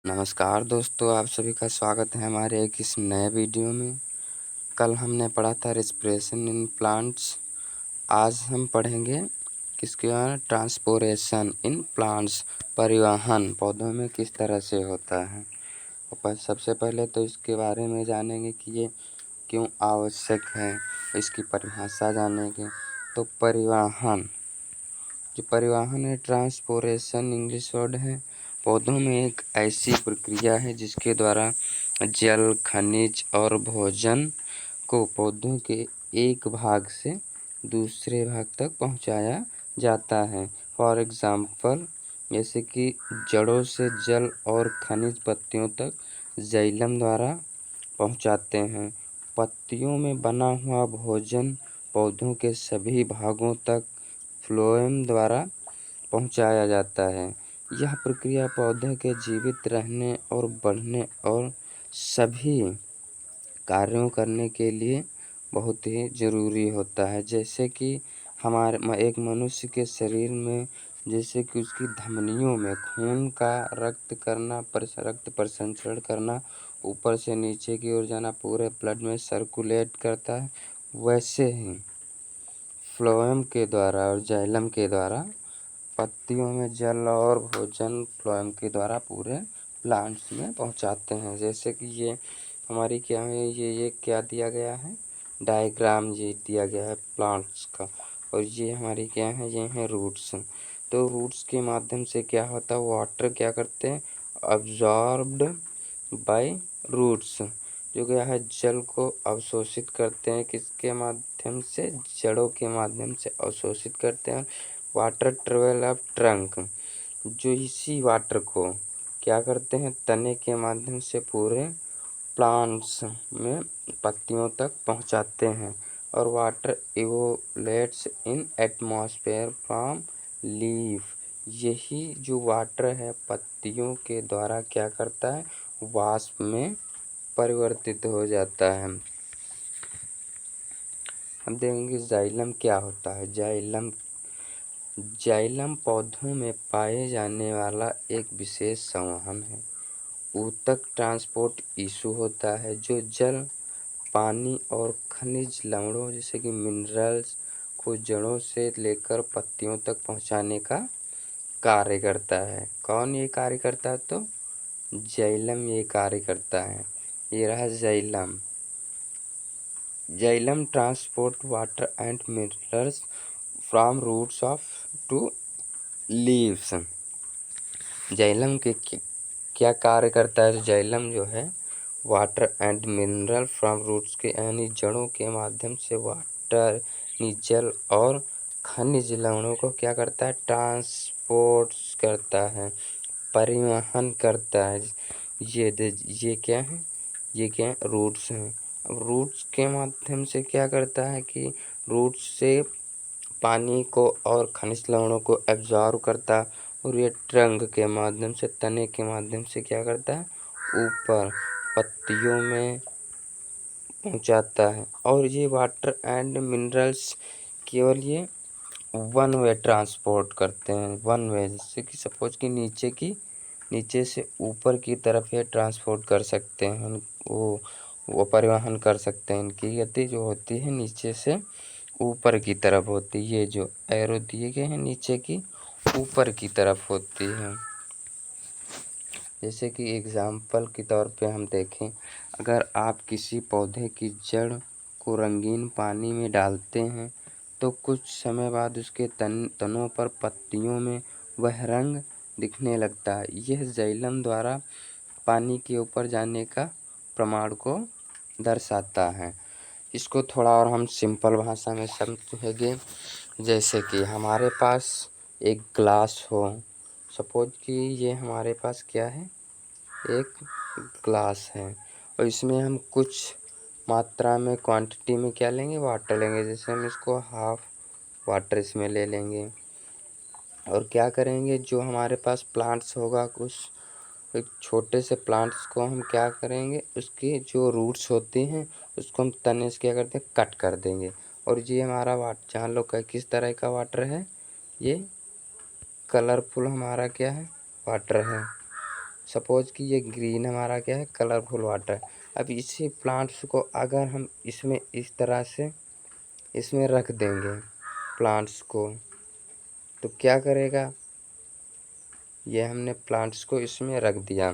नमस्कार दोस्तों, आप सभी का स्वागत है हमारे एक इस नए वीडियो में। कल हमने पढ़ा था रेस्पिरेशन इन प्लांट्स। आज हम पढ़ेंगे किसके बारे में, ट्रांसपोरेशन इन प्लांट्स, परिवहन पौधों में किस तरह से होता है। और सबसे पहले तो इसके बारे में जानेंगे कि ये क्यों आवश्यक है, इसकी परिभाषा जानेंगे। तो परिवहन, जो परिवहन है, ट्रांसपोरेशन इंग्लिश वर्ड है। पौधों में एक ऐसी प्रक्रिया है जिसके द्वारा जल, खनिज और भोजन को पौधों के एक भाग से दूसरे भाग तक पहुंचाया जाता है। फॉर एग्जाम्पल, जैसे कि जड़ों से जल और खनिज पत्तियों तक जाइलम द्वारा पहुंचाते हैं। पत्तियों में बना हुआ भोजन पौधों के सभी भागों तक फ्लोएम द्वारा पहुंचाया जाता है। यह प्रक्रिया पौधे के जीवित रहने और बढ़ने और सभी कार्यों करने के लिए बहुत ही ज़रूरी होता है। जैसे कि एक मनुष्य के शरीर में, जैसे कि उसकी धमनियों में खून का रक्त परिसंचरण करना, ऊपर से नीचे की ओर जाना, पूरे ब्लड में सर्कुलेट करता है, वैसे ही फ्लोएम के द्वारा और जाइलम के द्वारा पत्तियों में जल और भोजन फ्लोएम के द्वारा पूरे प्लांट्स में पहुंचाते हैं। जैसे कि ये हमारी क्या है, ये क्या दिया गया है, डायग्राम ये दिया गया है प्लांट्स का। और ये हमारी क्या है, ये है रूट्स। तो रूट्स के माध्यम से क्या होता है, वाटर क्या करते हैं, अब्जॉर्ब्ड बाय रूट्स, जो क्या है, जल को अवशोषित करते हैं। किसके माध्यम से, जड़ों के माध्यम से अवशोषित करते हैं। वाटर ट्रेवल ऑफ ट्रंक, जो इसी वाटर को क्या करते हैं, तने के माध्यम से पूरे प्लांट्स में पत्तियों तक पहुंचाते हैं। और water evaporates in atmosphere from leaf, यही जो वाटर है पत्तियों के द्वारा क्या करता है, वाष्प में परिवर्तित हो जाता है। हम देखेंगे जाइलम क्या होता है। जाइलम पौधों में पाए जाने वाला एक विशेष संवहन है। ऊतक ट्रांसपोर्ट टिश्यू होता है जो जल, पानी और खनिज लवणों जैसे कि मिनरल्स को जड़ों से लेकर पत्तियों तक पहुंचाने का कार्य करता है। कौन ये कार्य करता है, तो जाइलम ये कार्य करता है। ये रहा xylem. Xylem transport water and minerals from roots of to leaves. Xylem के क्या कार्य करता है, तो जाइलम जो है water and mineral from roots के यानी जड़ों के माध्यम से वाटर, जल और खनिज लवणों को क्या करता है, ट्रांसपोर्ट करता है, परिवहन करता है। ये क्या है, ये क्या है, रूट्स हैं। अब रूट्स के माध्यम से क्या करता है कि रूट्स से पानी को और खनिज लवणों को एब्जॉर्ब करता है, और ये ट्रंक के माध्यम से, तने के माध्यम से क्या करता है, ऊपर पत्तियों में पहुंचाता है। और ये वाटर एंड मिनरल्स केवल ये वन वे ट्रांसपोर्ट करते हैं, वन वे। जैसे कि सपोज कि नीचे से ऊपर की तरफ ये ट्रांसपोर्ट कर सकते हैं, वो परिवहन कर सकते हैं। इनकी गति जो होती है नीचे से ऊपर की तरफ होती है। ये जो एरो दिए गए हैं नीचे की ऊपर की तरफ होती है। जैसे कि एग्जाम्पल के तौर पे हम देखें, अगर आप किसी पौधे की जड़ को रंगीन पानी में डालते हैं तो कुछ समय बाद उसके तनों पर पत्तियों में वह रंग दिखने लगता है। यह जाइलम द्वारा पानी के ऊपर जाने का प्रमाण को दर्शाता है। इसको थोड़ा और हम सिंपल भाषा में समझेंगे। जैसे कि हमारे पास एक ग्लास हो, सपोज कि ये हमारे पास क्या है, एक ग्लास है, और इसमें हम कुछ मात्रा में क्वांटिटी में क्या लेंगे, वाटर लेंगे। जैसे हम इसको हाफ वाटर इसमें ले लेंगे, और क्या करेंगे, जो हमारे पास प्लांट्स होगा, कुछ एक छोटे से प्लांट्स को हम क्या करेंगे, उसकी जो रूट्स होती हैं उसको हम तने से क्या करते हैं, कट कर देंगे। और ये हमारा वाटर जान लो किस तरह का वाटर है, ये कलरफुल हमारा क्या है, वाटर है। सपोज कि ये ग्रीन हमारा क्या है, कलरफुल वाटर। अब इसी प्लांट्स को अगर हम इसमें इस तरह से इसमें रख देंगे प्लांट्स को, तो क्या करेगा, ये हमने प्लांट्स को इसमें रख दिया,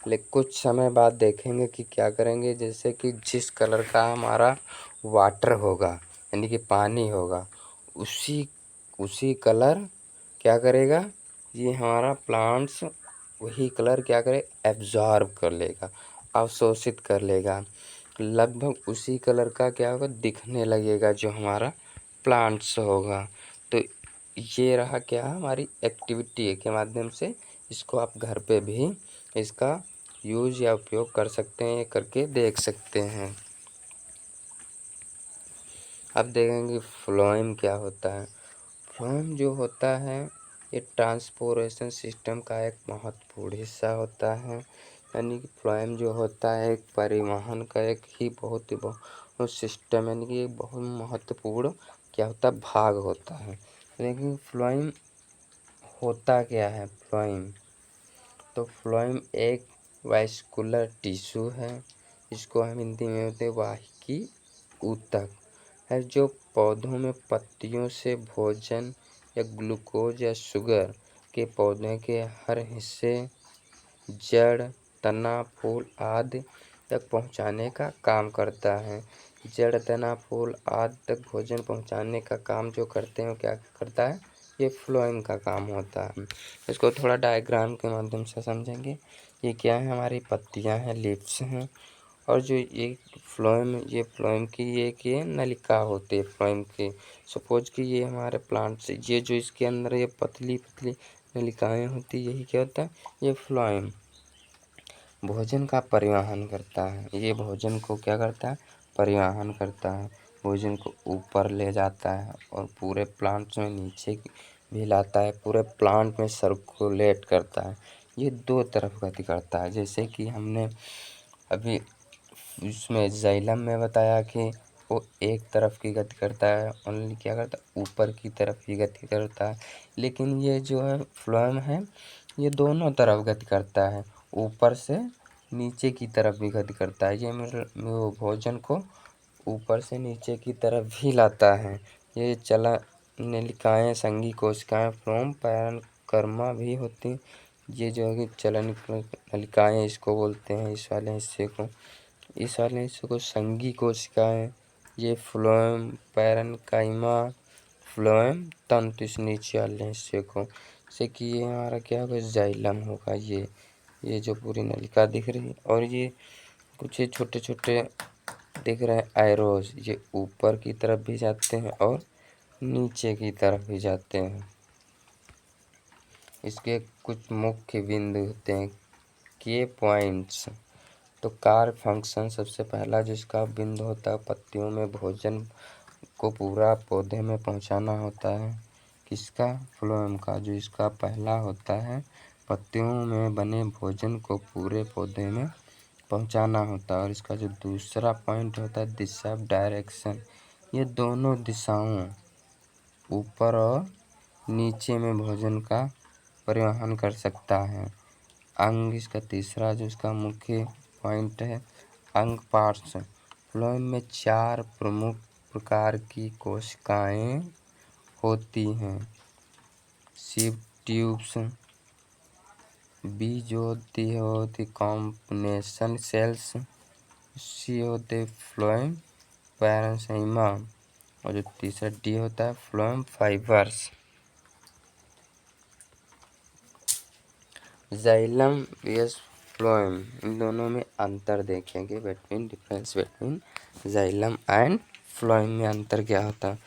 लेकिन कुछ समय बाद देखेंगे कि क्या करेंगे, जैसे कि जिस कलर का हमारा वाटर होगा यानी कि पानी होगा, उसी उसी कलर क्या करेगा, ये हमारा प्लांट्स वही कलर क्या करे, एब्जॉर्ब कर लेगा, अवशोषित कर लेगा। लगभग उसी कलर का क्या होगा, दिखने लगेगा जो हमारा प्लांट्स होगा। तो ये रहा क्या, हमारी एक्टिविटी के माध्यम से इसको आप घर पे भी इसका यूज या उपयोग कर सकते हैं, करके देख सकते हैं। अब देखेंगे फ्लोएम क्या होता है। फ्लोएम जो होता है ये ट्रांसपोर्टेशन सिस्टम का एक महत्वपूर्ण हिस्सा होता है। यानी कि फ्लोएम जो होता है एक परिवहन का एक ही बहुत सिस्टम, यानी कि एक बहुत महत्वपूर्ण क्या होता है, भाग होता है। लेकिन फ्लोएम होता क्या है, फ्लोएम तो फ्लोएम एक वास्कुलर टिश्यू है, इसको हम हिंदी में बोलते हैं वाहिकी ऊतक है, जो पौधों में पत्तियों से भोजन या ग्लूकोज या शुगर के पौधे के हर हिस्से, जड़, तना, फूल आदि तक पहुंचाने का काम करता है। जड़, तना, फूल आदि तक भोजन पहुंचाने का काम जो करते हैं वो क्या करता है, ये फ्लोएम का काम होता है। इसको थोड़ा डायग्राम के माध्यम से समझेंगे। ये क्या है, हमारी पत्तियां हैं, लीव्स हैं, और जो ये फ्लोएम की ये नलिका होती है फ्लोएम की। सपोज कि ये हमारे प्लांट से ये जो इसके अंदर ये पतली पतली नलिकाएं होती, यही क्या होता है, ये फ्लोएम भोजन का परिवहन करता है। ये भोजन को क्या करता है, परिवहन करता है, भोजन को ऊपर ले जाता है और पूरे प्लांट में नीचे भी लाता है, पूरे प्लांट में सर्कुलेट करता है। ये दो तरफ गति करता है, जैसे कि हमने अभी इसमें जाइलम में बताया कि वो एक तरफ की गति करता है, ओनली क्या करता है, ऊपर की तरफ की गति करता है। लेकिन ये जो है फ्लोएम है, ये दोनों तरफ गति करता है, ऊपर से नीचे की तरफ भी गति करता है। ये वो भोजन को ऊपर से नीचे की तरफ भी लाता है। ये चला नलिकाएँ, संघी कोशिकाएँ, फ्लोएम पैरेन्कर्मा भी होती। ये जो है कि चलन नलिकाएँ इसको बोलते हैं, इस वाले हिस्से को, इस वाले हिस्से को संघी कोशिकाएँ। ये फ्लोएम पैरेन्काइमा, फ्लोएम तंतु इस नीचे वाले हिस्से को, जैसे कि ये हमारा क्या होगा, जाइलम होगा। ये जो पूरी नलिका दिख रही है, और ये कुछ ये छोटे छोटे दिख रहे हैं एरोज, ये ऊपर की तरफ भी जाते हैं और नीचे की तरफ भी जाते हैं। इसके कुछ मुख्य बिंदु होते हैं, के पॉइंट्स। तो कार्य फंक्शन, सबसे पहला जिसका बिंदु होता है, पत्तियों में भोजन को पूरा पौधे में पहुंचाना होता है। किसका, फ्लोएम का। जो इसका पहला होता है, पत्तियों में बने भोजन को पूरे पौधे में पहुंचाना होता है। और इसका जो दूसरा पॉइंट होता है, दिशा, डायरेक्शन, ये दोनों दिशाओं, ऊपर और नीचे में भोजन का परिवहन कर सकता है। अंग, इसका तीसरा जो इसका मुख्य पॉइंट है, अंग, पार्ट्स। फ्लोएम में 4 प्रमुख प्रकार की कोशिकाएं होती हैं। सिव ट्यूब्स, बी जो होती है कॉम्बिनेशन सेल्स, सी होते फ्लोएम पैरेन्काइमा, और जो तीसरा डी होता है phloem fibres. Xylem vs phloem, इन दोनों में अंतर देखेंगे, difference between xylem and phloem में अंतर क्या होता है।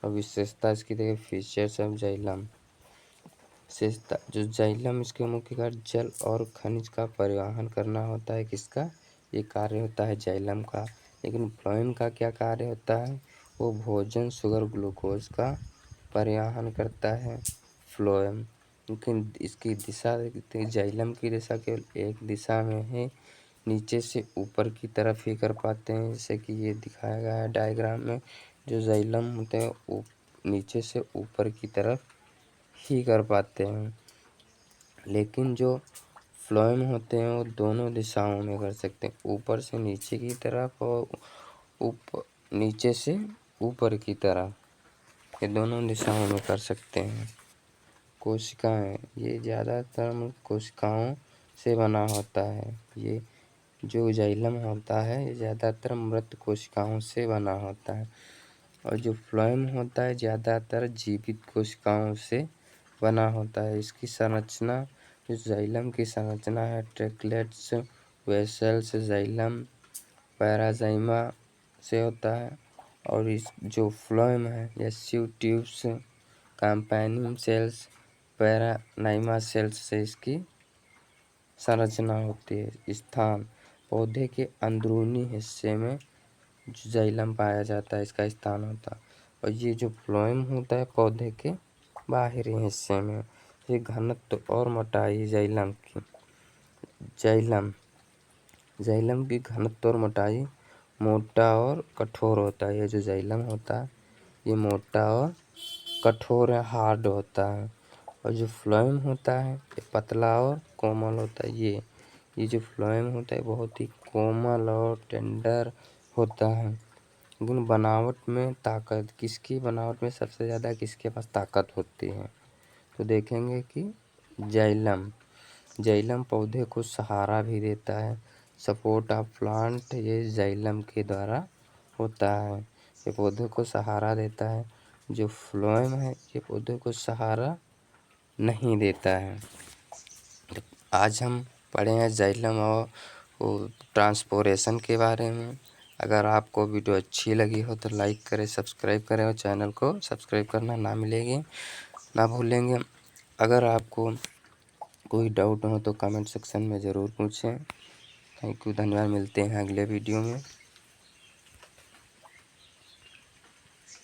और विशेषता इसकी देखिए, फीचर्स ऑफ जाइलम। विशेषता, जो जाइलम इसके मुख्य कार्य जल और खनिज का परिवहन करना होता है। किसका, ये कार्य होता है जाइलम का। लेकिन फ्लोएम का क्या कार्य होता है, वो भोजन, शुगर, ग्लूकोज का परिवहन करता है फ्लोएम। लेकिन इसकी दिशा, जाइलम की दिशा केवल एक दिशा में है, नीचे से ऊपर की तरफ ही कर पाते हैं, जैसे कि ये दिखाया गया है डायग्राम में। जो जाइलम होते हैं वो नीचे से ऊपर की तरफ ही कर पाते हैं। लेकिन जो फ्लोएम होते हैं वो दोनों दिशाओं में कर सकते हैं, ऊपर से नीचे की तरफ और नीचे से ऊपर की तरफ, ये दोनों दिशाओं में कर सकते हैं। कोशिकाएं, ये ज़्यादातर कोशिकाओं से बना होता है। ये जो जाइलम होता है ये ज़्यादातर मृत कोशिकाओं से बना होता है, और जो फ्लोएम होता है ज़्यादातर जीवित कोशिकाओं से बना होता है। इसकी संरचना, जो जाइलम की संरचना है, ट्रैकलेट्स, वेसल्स, जाइलम, पैराजाइमा से होता है, और इस जो फ्लोएम है ये स्यू ट्यूब्स, कैम्पैनियम सेल्स, पैरानाइमा सेल्स से इसकी संरचना होती है। स्थान, पौधे के अंदरूनी हिस्से में जो जाइलम पाया जाता है इसका स्थान होता है, और ये जो फ्लोएम होता है पौधे के बाहरी हिस्से में। ये घनत्व और मोटाई जाइलम की घनत्व और मोटाई मोटा और कठोर होता है। ये जो जाइलम होता है ये मोटा और कठोर है, हार्ड होता है, और जो फ्लोएम होता है ये पतला और कोमल होता है। ये जो फ्लोएम होता है बहुत ही कोमल और टेंडर होता है। गुण, बनावट में ताकत, किसकी बनावट में सबसे ज़्यादा किसके पास ताकत होती है, तो देखेंगे कि जाइलम पौधे को सहारा भी देता है। सपोर्ट ऑफ प्लांट, ये जाइलम के द्वारा होता है, ये पौधे को सहारा देता है। जो फ्लोएम है ये पौधे को सहारा नहीं देता है। तो आज हम पढ़े हैं जाइलम और ट्रांसपोरेशन के बारे में। अगर आपको वीडियो अच्छी लगी हो तो लाइक करें, सब्सक्राइब करें, और चैनल को सब्सक्राइब करना ना भूलेंगे। अगर आपको कोई डाउट हो तो कमेंट सेक्शन में ज़रूर पूछें। थैंक यू, धन्यवाद। मिलते हैं अगले वीडियो में।